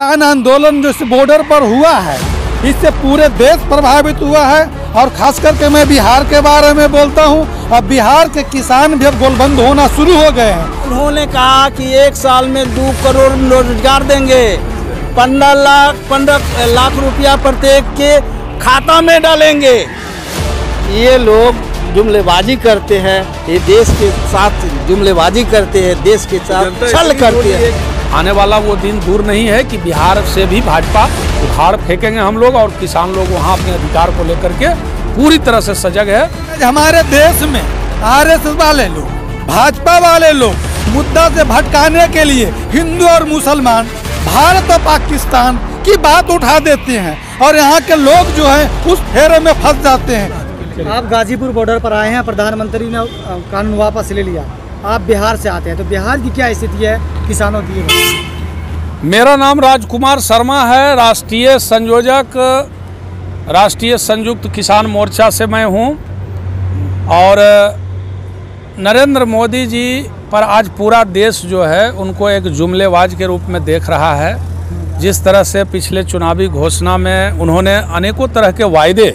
किसान आंदोलन जो इस बॉर्डर पर हुआ है, इससे पूरे देश प्रभावित हुआ है। और खास करके मैं बिहार के बारे में बोलता हूं, अब बिहार के किसान भी अब गोलबंद होना शुरू हो गए हैं। उन्होंने कहा कि 1 साल में 2 करोड़ रोजगार देंगे, 15 लाख रुपया प्रत्येक के खाता में डालेंगे। ये लोग जुमलेबाजी करते हैं, ये देश के साथ जुमलेबाजी करते हैं, देश के साथ छल करते हैं। आने वाला वो दिन दूर नहीं है कि बिहार से भी भाजपा उखाड़ फेंकेंगे हम लोग, और किसान लोग वहाँ अपने अधिकार को लेकर के पूरी तरह से सजग है। हमारे देश में आरएसएस वाले लोग, भाजपा वाले लोग मुद्दा से भटकाने के लिए हिंदू और मुसलमान, भारत और पाकिस्तान की बात उठा देते हैं और यहाँ के लोग जो हैं उस फेरे में फंस जाते हैं। आप गाजीपुर बॉर्डर पर आए हैं, प्रधानमंत्री ने कानून वापस ले लिया, आप बिहार से आते हैं, तो बिहार की क्या स्थिति है किसानों की? मेरा नाम राजकुमार शर्मा है, राष्ट्रीय संयोजक राष्ट्रीय संयुक्त किसान मोर्चा से मैं हूं। और नरेंद्र मोदी जी पर आज पूरा देश जो है उनको एक जुमलेबाज के रूप में देख रहा है। जिस तरह से पिछले चुनावी घोषणा में उन्होंने अनेकों तरह के वायदे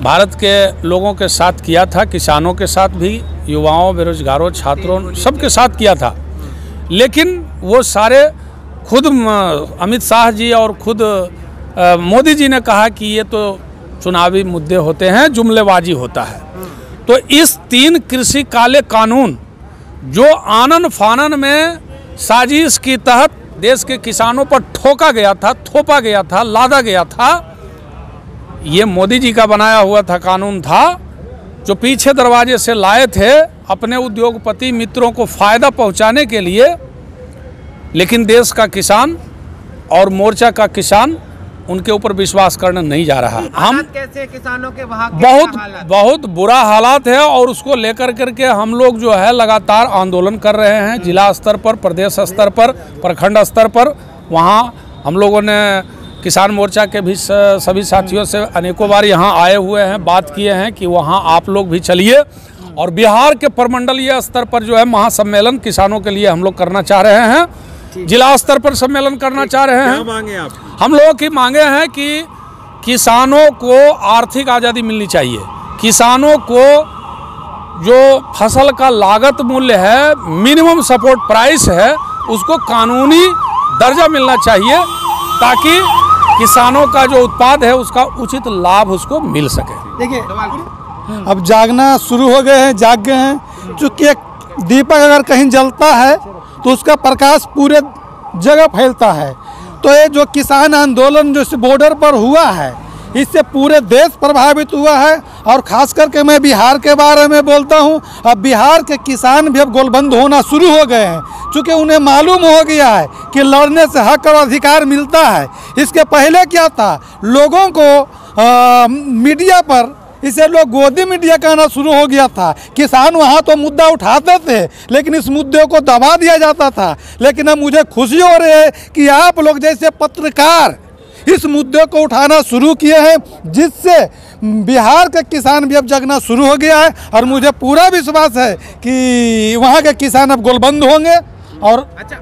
भारत के लोगों के साथ किया था, किसानों के साथ भी, युवाओं, बेरोजगारों, छात्रों, सबके साथ किया था, लेकिन वो सारे खुद अमित शाह जी और खुद मोदी जी ने कहा कि ये तो चुनावी मुद्दे होते हैं, जुमलेबाजी होता है। तो इस 3 कृषि काले कानून जो आनन फानन में साजिश के तहत देश के किसानों पर ठोका गया था, थोपा गया था, लादा गया था, ये मोदी जी का बनाया हुआ था कानून था, जो पीछे दरवाजे से लाए थे अपने उद्योगपति मित्रों को फ़ायदा पहुंचाने के लिए। लेकिन देश का किसान और मोर्चा का किसान उनके ऊपर विश्वास करने नहीं जा रहा। हम कैसे किसानों के वहाँ बहुत बुरा हालात है, और उसको लेकर करके हम लोग जो है लगातार आंदोलन कर रहे हैं, जिला स्तर पर, प्रदेश स्तर पर, प्रखंड स्तर पर। वहाँ हम लोगों ने किसान मोर्चा के भी सभी साथियों से अनेकों बार यहाँ आए हुए हैं, बात किए हैं कि वहाँ आप लोग भी चलिए। और बिहार के प्रमंडलीय स्तर पर जो है महासम्मेलन किसानों के लिए हम लोग करना चाह रहे हैं, जिला स्तर पर सम्मेलन करना चाह रहे हैं। क्या मांगे आप? हम लोगों की मांगे हैं कि किसानों को आर्थिक आज़ादी मिलनी चाहिए, किसानों को जो फसल का लागत मूल्य है, मिनिमम सपोर्ट प्राइस है, उसको कानूनी दर्जा मिलना चाहिए, ताकि किसानों का जो उत्पाद है उसका उचित लाभ उसको मिल सके। देखिए, अब जागना शुरू हो गए हैं, जाग गए हैं। चूँकि एक दीपक अगर कहीं जलता है तो उसका प्रकाश पूरे जगह फैलता है। तो ये जो किसान आंदोलन जो इस बॉर्डर पर हुआ है, इससे पूरे देश प्रभावित हुआ है। और खास करके मैं बिहार के बारे में बोलता हूं, अब बिहार के किसान भी अब गोलबंद होना शुरू हो गए हैं, क्योंकि उन्हें मालूम हो गया है कि लड़ने से हक और अधिकार मिलता है। इसके पहले क्या था, लोगों को मीडिया पर इसे लोग गोदी मीडिया कहना शुरू हो गया था। किसान वहाँ तो मुद्दा उठाते थे, लेकिन इस मुद्दे को दबा दिया जाता था। लेकिन अब मुझे खुशी हो रही है कि आप लोग जैसे पत्रकार इस मुद्दे को उठाना शुरू किए हैं, जिससे बिहार के किसान भी अब जगना शुरू हो गया है। और मुझे पूरा विश्वास है कि वहाँ के किसान अब गोलबंद होंगे। और अच्छा,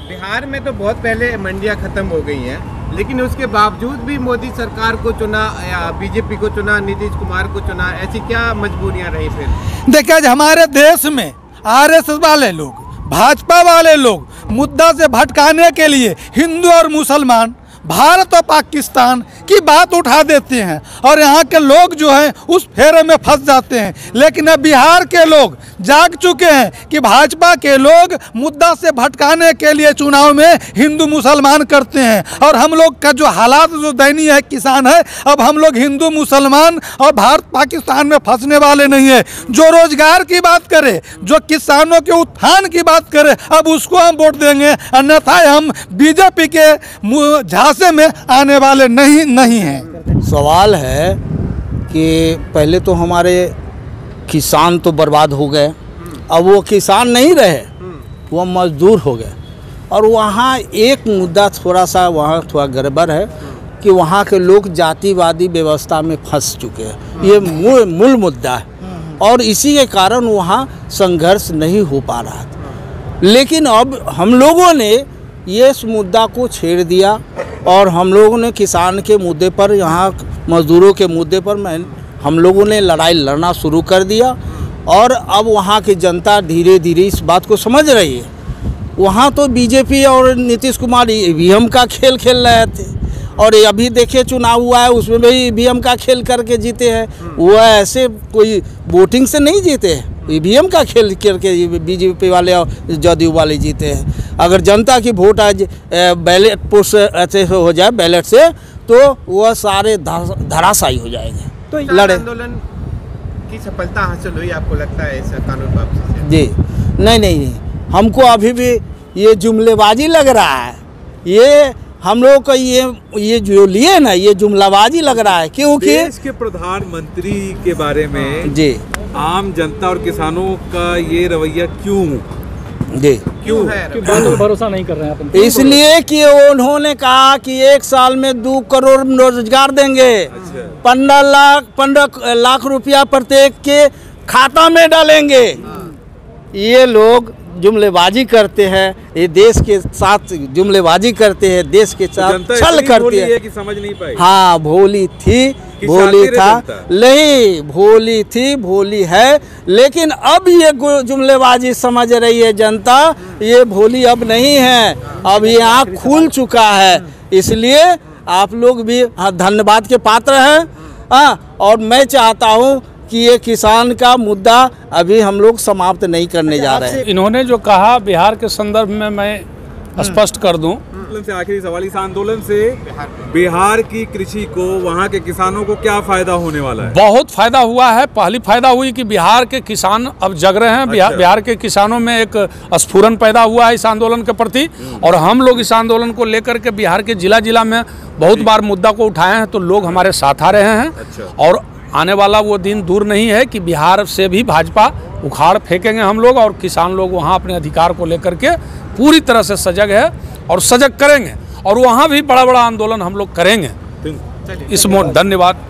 बिहार में तो बहुत पहले मंडियां खत्म हो गई हैं, लेकिन उसके बावजूद भी मोदी सरकार को चुना या बीजेपी को चुना, नीतीश कुमार को चुना, ऐसी क्या मजबूरियां रही फिर? देखिए, आज हमारे देश में आरएसएस वाले लोग, भाजपा वाले लोग मुद्दा से भटकाने के लिए हिंदू और मुसलमान, भारत और पाकिस्तान की बात उठा देते हैं और यहाँ के लोग जो हैं उस फेरे में फंस जाते हैं। लेकिन अब बिहार के लोग जाग चुके हैं कि भाजपा के लोग मुद्दा से भटकाने के लिए चुनाव में हिंदू मुसलमान करते हैं। और हम लोग का जो हालात जो दयनीय है किसान है, अब हम लोग हिंदू मुसलमान और भारत पाकिस्तान में फंसने वाले नहीं है। जो रोजगार की बात करे, जो किसानों के उत्थान की बात करे, अब उसको हम वोट देंगे, अन्यथा हम बीजेपी के झांसे में आने वाले नहीं हैं। सवाल है कि पहले तो हमारे किसान तो बर्बाद हो गए, अब वो किसान नहीं रहे, वो मजदूर हो गए। और वहाँ एक मुद्दा थोड़ा सा वहाँ थोड़ा गड़बड़ है कि वहाँ के लोग जातिवादी व्यवस्था में फंस चुके हैं। ये मूल मुद्दा है, और इसी के कारण वहाँ संघर्ष नहीं हो पा रहा था। लेकिन अब हम लोगों ने ये इस मुद्दा को छेड़ दिया और हम लोगों ने किसान के मुद्दे पर, यहाँ मजदूरों के मुद्दे पर हम लोगों ने लड़ाई लड़ना शुरू कर दिया। और अब वहाँ की जनता धीरे धीरे इस बात को समझ रही है। वहाँ तो बीजेपी और नीतीश कुमार ईवीएम का खेल खेल रहे थे, और अभी देखिए चुनाव हुआ है उसमें भी ईवीएम का खेल करके जीते हैं। वो ऐसे कोई वोटिंग से नहीं जीते हैं, ईवीएम का खेल करके बीजेपी वाले और जदयू वाले जीते हैं। अगर जनता की वोट आज बैलेट पोस्ट ऐसे हो जाए बैलेट से, तो वह सारे धराशायी हो जाएंगे। तो लड़े आंदोलन की सफलता हासिल हुई आपको लगता है इस कानून वापसी से? जी नहीं, हमको अभी भी ये जुमलेबाजी लग रहा है। ये हम लोग का ये जो लिए ना, ये जुमलाबाजी लग रहा है, क्योंकि देश के प्रधानमंत्री के बारे में जी आम जनता और किसानों का ये रवैया क्यों है? भरोसा नहीं कर रहे हैं आप? इसलिए कि उन्होंने कहा कि 1 साल में 2 करोड़ रोजगार देंगे, 15 लाख रुपया प्रत्येक के खाता में डालेंगे। ये लोग जुमलेबाजी करते हैं, ये देश के साथ जुमलेबाजी करते हैं, देश के साथ छल करते हैं कि समझ नहीं पाई। हाँ, भोली थी, भोली था, नहीं भोली थी, भोली है, लेकिन अब ये जुमलेबाजी समझ रही है जनता। ये भोली अब नहीं है, अब ये आँख खुल चुका है। इसलिए आप लोग भी धन्यवाद के पात्र हैं। और मैं चाहता हूँ कि ये किसान का मुद्दा अभी हम लोग समाप्त नहीं करने जा रहे हैं। इन्होंने जो कहा बिहार के संदर्भ में मैं स्पष्ट कर दूं। आंदोलन से आखिरी सवाल, इस आंदोलन से बिहार की कृषि को, वहाँ के किसानों को क्या फायदा होने वाला है? बहुत फायदा हुआ है। पहली फायदा हुई कि बिहार के किसान अब जग रहे हैं। बिहार के किसानों में एक स्फुरन पैदा हुआ है इस आंदोलन के प्रति, और हम लोग इस आंदोलन को लेकर के बिहार के जिला जिला में बहुत बार मुद्दा को उठाए हैं, तो लोग हमारे साथ आ रहे हैं। और आने वाला वो दिन दूर नहीं है कि बिहार से भी भाजपा उखाड़ फेंकेंगे हम लोग, और किसान लोग वहाँ अपने अधिकार को लेकर के पूरी तरह से सजग है और सजग करेंगे, और वहाँ भी बड़ा बड़ा आंदोलन हम लोग करेंगे। धन्यवाद।